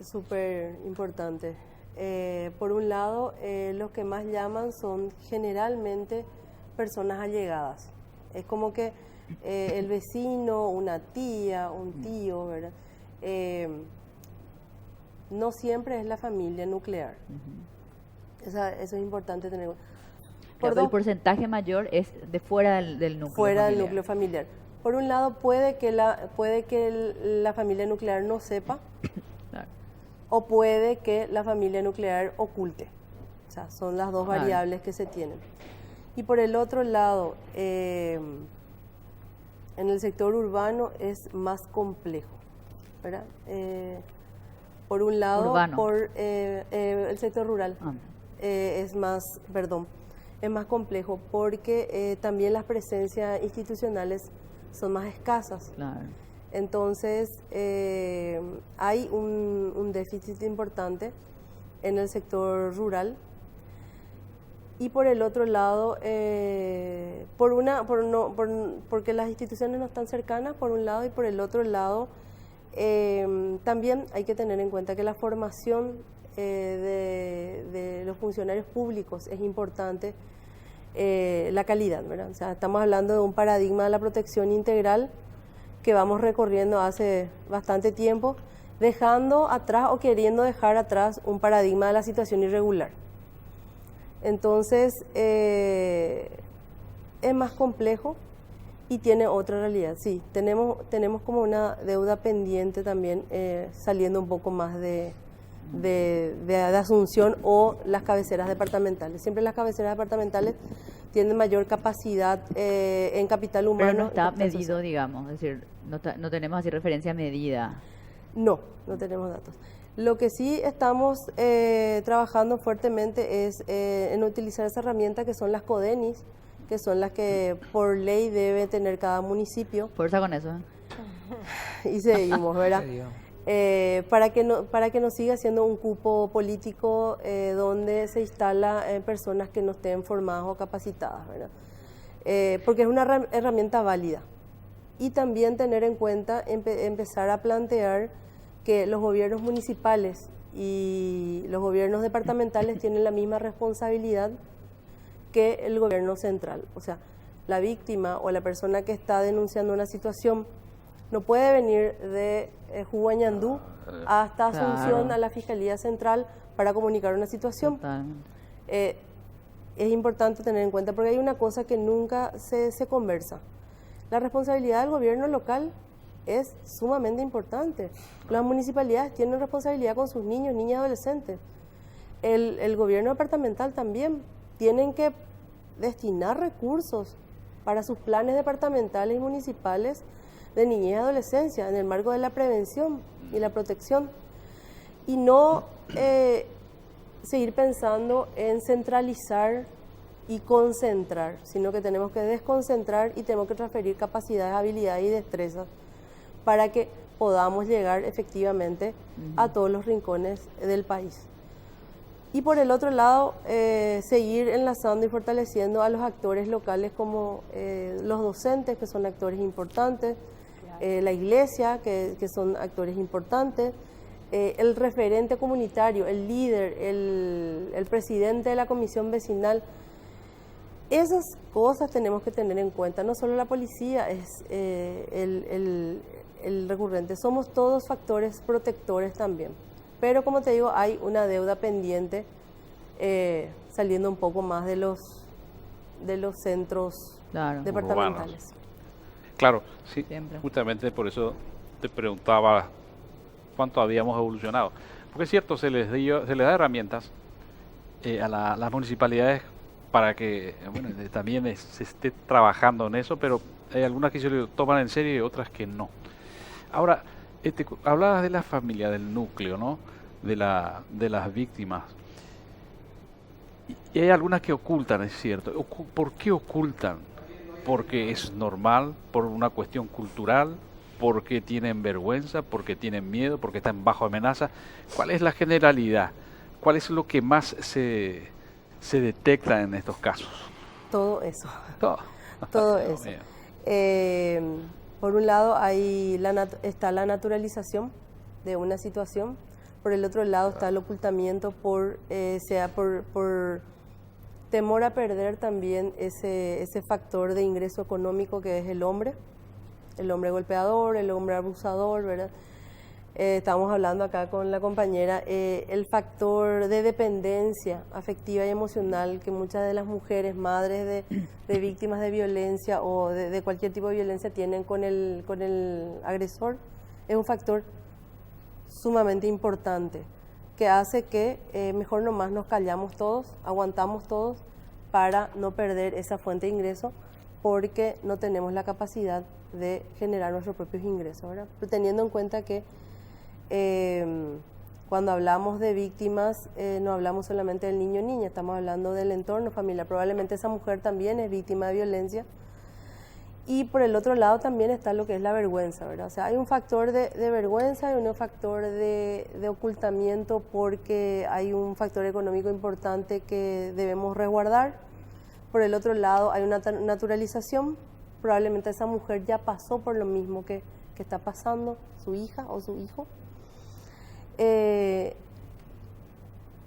Súper importante. Por un lado, los que más llaman son generalmente personas allegadas. Es como que el vecino, una tía, un tío, ¿verdad? No siempre es la familia nuclear. Eso es importante tener. Pero el porcentaje mayor es de fuera del núcleo Fuera familiar. del núcleo familiar. Por un lado, puede que la familia nuclear no sepa, Claro. o puede que la familia nuclear oculte. O sea, son las dos Claro. variables que se tienen. Y por el otro lado, en el sector urbano es más complejo, ¿verdad? Por un lado, Urbano. el sector rural Ah, es más complejo porque también las presencias institucionales son más escasas. claro. Entonces, hay un déficit importante en el sector rural. Y por el otro lado, porque las instituciones no están cercanas, por un lado, y por el otro lado, también hay que tener en cuenta que la formación de los funcionarios públicos es importante, la calidad, ¿verdad? O sea, estamos hablando de un paradigma de la protección integral que vamos recorriendo hace bastante tiempo, dejando atrás o queriendo dejar atrás un paradigma de la situación irregular. Entonces, es más complejo y tiene otra realidad. Sí, tenemos como una deuda pendiente también, saliendo un poco más de Asunción o las cabeceras departamentales. Siempre las cabeceras departamentales tienen mayor capacidad en capital humano. Pero no está y capital medido, social. digamos, es decir, no tenemos así referencia medida. No tenemos datos. Lo que sí estamos trabajando fuertemente es en utilizar esa herramienta que son las CODENIS, que son las que por ley debe tener cada municipio. Fuerza con eso. Y seguimos, ¿verdad? ¿En serio? Para que no siga siendo un cupo político donde se instala personas que no estén formadas o capacitadas, ¿verdad? Porque es una herramienta válida. Y también tener en cuenta, empezar a plantear que los gobiernos municipales y los gobiernos departamentales tienen la misma responsabilidad que el gobierno central. O sea, la víctima o la persona que está denunciando una situación no puede venir de Huañandú hasta Asunción, Claro. a la Fiscalía Central para comunicar una situación. Totalmente. Es importante tener en cuenta, porque hay una cosa que nunca se conversa. La responsabilidad del gobierno local es sumamente importante. Las municipalidades tienen responsabilidad con sus niños, niñas y adolescentes. El gobierno departamental también tienen que destinar recursos para sus planes departamentales y municipales de niñez y adolescencia en el marco de la prevención y la protección, y no seguir pensando en centralizar y concentrar, sino que tenemos que desconcentrar y tenemos que transferir capacidades, habilidades y destrezas para que podamos llegar efectivamente a todos los rincones del país. Y por el otro lado, seguir enlazando y fortaleciendo a los actores locales como los docentes, que son actores importantes, la iglesia, que son actores importantes, el referente comunitario, el líder, el presidente de la comisión vecinal. Esas cosas tenemos que tener en cuenta. No solo la policía es el recurrente, somos todos factores protectores también. Pero como te digo, hay una deuda pendiente, saliendo un poco más de los centros Claro. departamentales. Claro, sí, Siempre. justamente por eso te preguntaba cuánto habíamos evolucionado. Porque es cierto, se les da herramientas a las municipalidades para que también se esté trabajando en eso, pero hay algunas que se lo toman en serio y otras que no. Ahora, hablabas de la familia, del núcleo, ¿no? De las víctimas. Y hay algunas que ocultan, es cierto. ¿Por qué ocultan? Porque es normal, por una cuestión cultural, porque tienen vergüenza, porque tienen miedo, porque están bajo amenaza. ¿Cuál es la generalidad? ¿Cuál es lo que más se detecta en estos casos? Todo eso. Todo. Todo Dios eso. mío. Por un lado está la naturalización de una situación, por el otro lado está el ocultamiento sea por Temor a perder también ese factor de ingreso económico que es el hombre golpeador, el hombre abusador, ¿verdad? Estamos hablando acá con la compañera, el factor de dependencia afectiva y emocional que muchas de las mujeres, madres de víctimas de violencia o de cualquier tipo de violencia tienen con el agresor, es un factor sumamente importante que hace que mejor nomás nos callamos todos, aguantamos todos para no perder esa fuente de ingreso porque no tenemos la capacidad de generar nuestros propios ingresos, ¿verdad? Pero teniendo en cuenta que cuando hablamos de víctimas no hablamos solamente del niño o niña, estamos hablando del entorno familiar. Probablemente esa mujer también es víctima de violencia. Y por el otro lado también está lo que es la vergüenza, ¿verdad? O sea, hay un factor de vergüenza y un factor de ocultamiento porque hay un factor económico importante que debemos resguardar. Por el otro lado hay una naturalización. Probablemente esa mujer ya pasó por lo mismo que está pasando su hija o su hijo.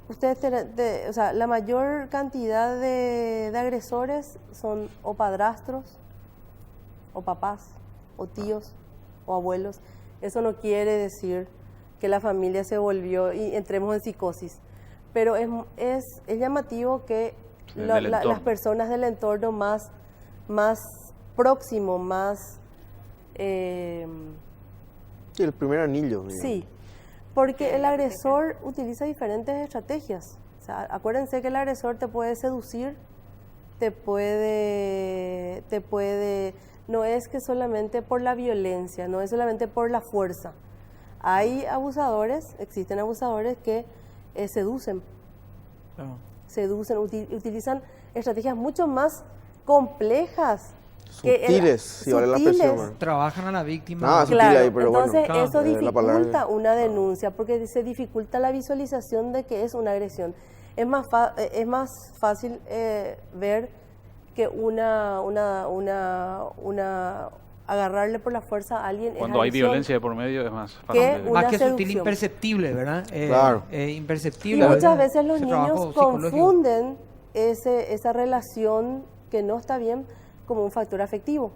O sea, la mayor cantidad de agresores son o padrastros, o papás, o tíos, o abuelos. Eso no quiere decir que la familia se volvió y entremos en psicosis, pero es llamativo que las personas del entorno más próximo, más... Sí, el primer anillo. Digamos. Sí, porque el agresor utiliza diferentes estrategias. O sea, acuérdense que el agresor te puede seducir, te puede... No es que solamente por la violencia, no es solamente por la fuerza. Hay abusadores, existen abusadores que seducen. Claro. Seducen, utilizan estrategias mucho más complejas. Sutiles, si vale la expresión. Trabajan a la víctima. Claro, ahí, pero entonces bueno, eso dificulta una claro. denuncia porque se dificulta la visualización de que es una agresión. Es más fácil ver que agarrarle por la fuerza a alguien Cuando hay violencia de por medio es más fácil. Más que seducción. sutil, imperceptible, ¿verdad? Claro. Imperceptible. Y muchas ¿verdad? veces los Ese niños trabajo psicológico. confunden esa relación que no está bien como un factor afectivo.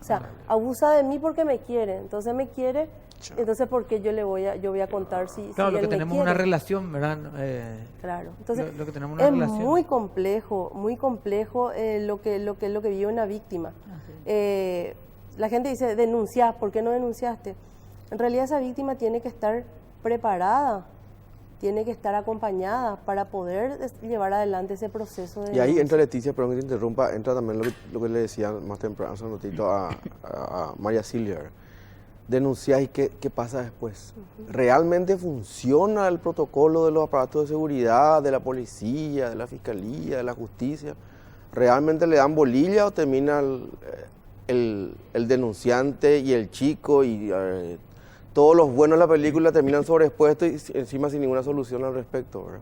O sea, abusa de mí porque me quiere, entonces me quiere, entonces ¿por qué yo voy a contar si Claro, si lo él que me tenemos quiere? una relación, ¿verdad? Claro, entonces lo que tenemos una es relación. muy complejo lo que vive una víctima. La gente dice, denunciar, ¿por qué no denunciaste? En realidad esa víctima tiene que estar preparada, tiene que estar acompañada para poder llevar adelante ese proceso de Y ahí denuncia. entra Leticia, perdón que te interrumpa, entra también lo que le decía más temprano hace un ratito a María Silvia. Denunciar y qué pasa después. ¿Realmente funciona el protocolo de los aparatos de seguridad, de la policía, de la fiscalía, de la justicia? ¿Realmente le dan bolilla o termina el denunciante y el chico y todos los buenos de la película terminan sobreexpuestos y encima sin ninguna solución al respecto, ¿verdad?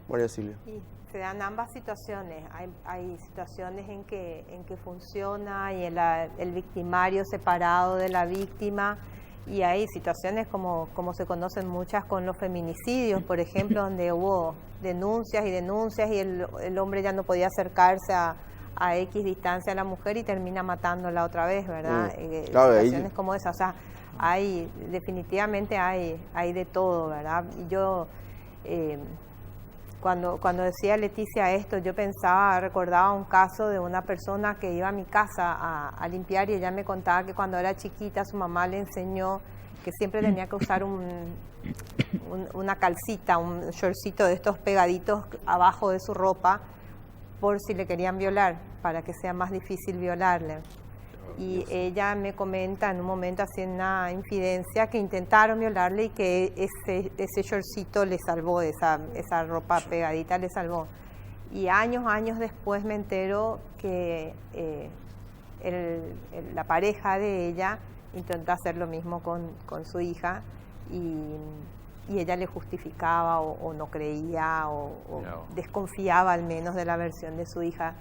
María Silvia. Sí, se dan ambas situaciones. Hay situaciones en que funciona y el victimario separado de la víctima, y hay situaciones como se conocen muchas con los feminicidios, por ejemplo, donde hubo denuncias y el hombre ya no podía acercarse a X distancia a la mujer y termina matándola otra vez, ¿verdad? Claro, Situaciones como esas, o sea, definitivamente hay de todo, ¿verdad? Y yo, cuando decía Leticia esto, yo recordaba un caso de una persona que iba a mi casa a limpiar, y ella me contaba que cuando era chiquita su mamá le enseñó que siempre tenía que usar una calcita, un shortcito de estos pegaditos abajo de su ropa, por si le querían violar, para que sea más difícil violarle. Y ella me comenta en un momento, así en una infidencia, que intentaron violarle y que ese shortcito le salvó, esa ropa pegadita le salvó. Y años después me entero que la pareja de ella intentó hacer lo mismo con su hija, y ella le justificaba o no creía o desconfiaba al menos de la versión de su hija.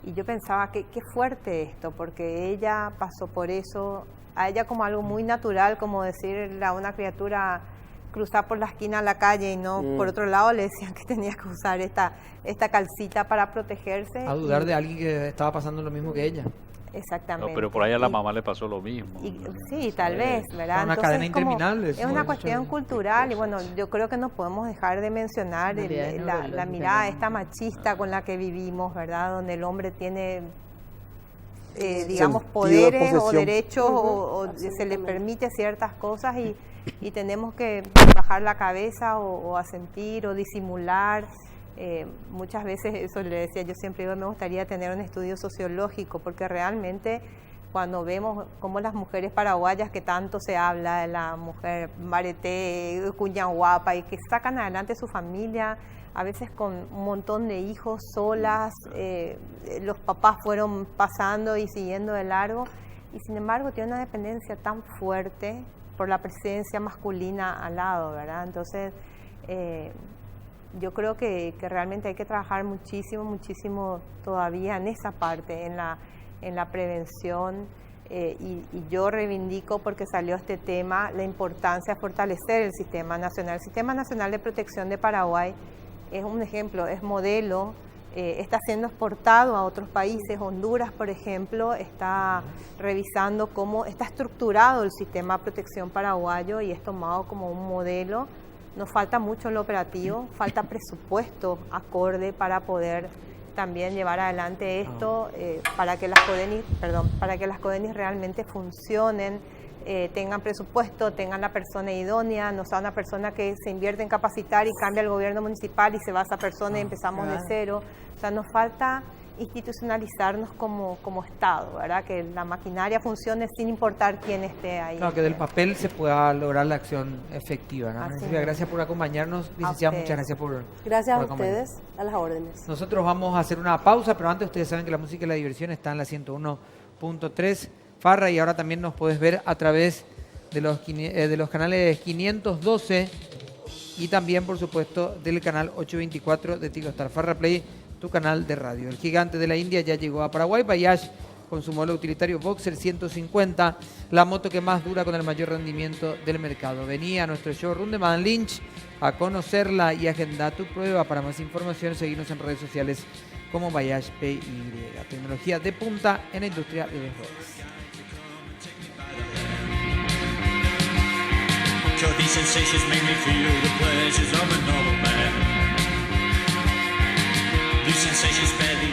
Y yo pensaba que qué fuerte esto, porque ella pasó por eso, a ella como algo muy natural, como decirle a una criatura, cruzar por la esquina a la calle y no por otro lado, le decían que tenía que usar esta calcita para protegerse. A dudar de alguien que estaba pasando lo mismo que ella. Exactamente. No, pero por ahí a la mamá le pasó lo mismo. Sí, tal vez, ¿verdad? Una cadena interminable. Es una cuestión cultural y bueno, yo creo que no podemos dejar de mencionar la mirada esta machista con la que vivimos, ¿verdad? Donde el hombre tiene, digamos, poderes o derechos o se le permite ciertas cosas y tenemos que bajar la cabeza o asentir o disimular. Muchas veces, eso le decía, yo siempre digo, me gustaría tener un estudio sociológico, porque realmente cuando vemos cómo las mujeres paraguayas, que tanto se habla de la mujer mareté, cuña guapa, y que sacan adelante su familia, a veces con un montón de hijos solas, los papás fueron pasando y siguiendo de largo, y sin embargo tiene una dependencia tan fuerte por la presencia masculina al lado, ¿verdad? Entonces, yo creo que realmente hay que trabajar muchísimo todavía en esa parte, en la prevención, y yo reivindico, porque salió este tema, la importancia de fortalecer el Sistema Nacional. El Sistema Nacional de Protección de Paraguay es un ejemplo, es modelo, está siendo exportado a otros países. Honduras, por ejemplo, está revisando cómo está estructurado el sistema de protección paraguayo y es tomado como un modelo. Nos falta mucho en lo operativo, falta presupuesto acorde para poder también llevar adelante esto, para que las CODENIS realmente funcionen, tengan presupuesto, tengan la persona idónea, no sea una persona que se invierte en capacitar y cambia el gobierno municipal y se va a esa persona y empezamos de cero. O sea, nos falta institucionalizarnos como Estado, ¿verdad? Que la maquinaria funcione sin importar quién esté ahí. Claro, que del papel se pueda lograr la acción efectiva, ¿no? Silvia, gracias por acompañarnos. Licenciada, muchas gracias por Gracias a acompañarnos. ustedes, a las órdenes. Nosotros vamos a hacer una pausa, pero antes ustedes saben que la música y la diversión está en la 101.3 Farra, y ahora también nos puedes ver a través de los canales 512 y también, por supuesto, del canal 824 de TigoStar. Farra Play, tu canal de radio. El gigante de la India ya llegó a Paraguay. Bayash, con su modelo utilitario Boxer 150, la moto que más dura con el mayor rendimiento del mercado. Vení a nuestro showroom de Madame Lynch a conocerla y agenda tu prueba. Para más información, seguirnos en redes sociales como Bayash PY. Tecnología de punta en la industria de los rodas. These sensations make me feel the pleasures of a noble man. These sensations bear the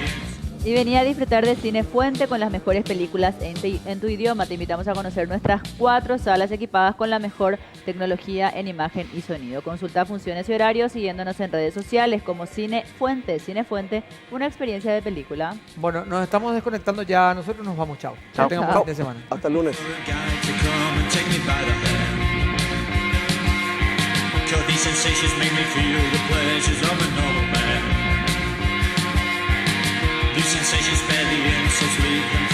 Y venía a disfrutar de Cine Fuente con las mejores películas en tu idioma. Te invitamos a conocer nuestras 4 salas equipadas con la mejor tecnología en imagen y sonido. Consulta funciones y horarios siguiéndonos en redes sociales como Cine Fuente. Cine Fuente, una experiencia de película. Bueno, nos estamos desconectando ya. Nosotros nos vamos. Chao. Chao. Que tengan buen fin de semana. Hasta el lunes. guy to come and take me by the hand. These sensations make me feel the pleasures of a noble man. These sensations bear the end so sweet.